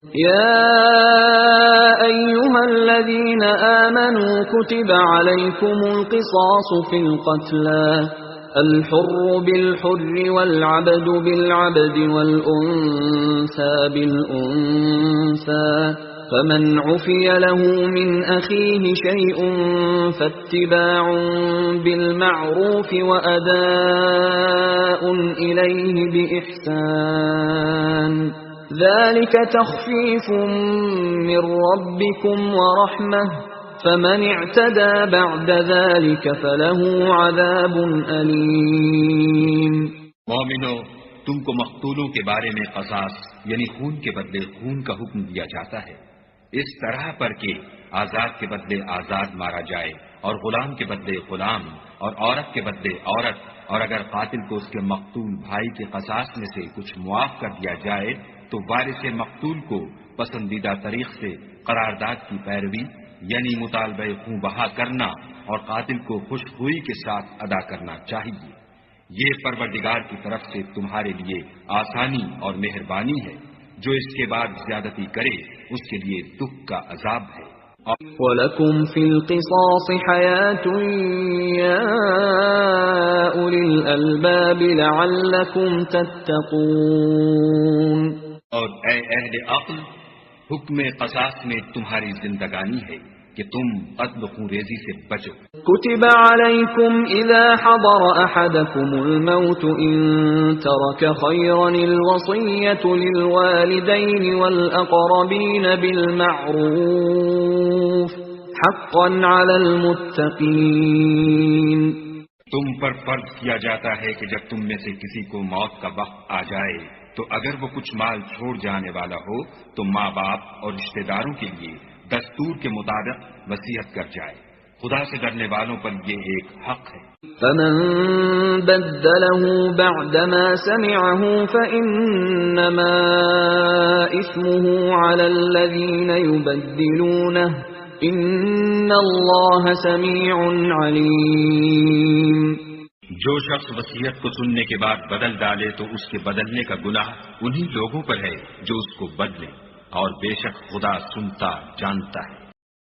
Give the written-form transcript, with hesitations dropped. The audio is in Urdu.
يا أيها الذين آمنوا كتب عليكم القصاص في القتلى الحر بالحر والعبد بالعبد والأنثى بالأنثى فمن عفي له من أخيه شيء فاتباع بالمعروف وأداء إليه بإحسان ذلك تخفيف من ربكم ورحمة فمن اعتدى بعد ذلك فله عذاب أليم۔ مومنو، تم کو مقتولوں کے بارے میں قصاص یعنی خون کے بدلے خون کا حکم دیا جاتا ہے، اس طرح پر کہ آزاد کے بدلے آزاد مارا جائے اور غلام کے بدلے غلام اور عورت کے بدلے عورت، اور اگر قاتل کو اس کے مقتول بھائی کے قصاص میں سے کچھ معاف کر دیا جائے تو وارث مقتول کو پسندیدہ طریق سے قرارداد کی پیروی یعنی مطالبہ خون بہا کرنا اور قاتل کو خوش خوئی کے ساتھ ادا کرنا چاہیے۔ یہ پروردگار کی طرف سے تمہارے لیے آسانی اور مہربانی ہے، جو اس کے بعد زیادتی کرے اس کے لیے دکھ کا عذاب ہے۔ وَلَكُمْ فِي الْقِصَاصِ حَيَاةٌ يَا أُولِي الْأَلْبَابِ لَعَلَّكُمْ تَتَّقُونَ۔ اور اے اہل عقل، حکم قصاص میں تمہاری زندگانی ہے کہ تم قتل خون ریزی سے بچو۔ كتب عليكم إذا حضر أحدكم الموت إن ترك خيرا الوصية للوالدين والأقربين بالمعروف حقا على المتقين۔ تم پر فرض کیا جاتا ہے کہ جب تم میں سے کسی کو موت کا وقت آ جائے تو اگر وہ کچھ مال چھوڑ جانے والا ہو تو ماں باپ اور رشتہ داروں کے لیے دستور کے مطابق وصیت کر جائے، خدا سے ڈرنے والوں پر یہ ایک حق ہے۔ فمن بدله بعدما سمعه فإنما إثمه على الذين يبدلونه إن الله سميع عليم۔ جو شخص وصیت کو سننے کے بعد بدل ڈالے تو اس کے بدلنے کا گناہ انہی لوگوں پر ہے جو اس کو بدلے، اور بے شک خدا سنتا جانتا ہے۔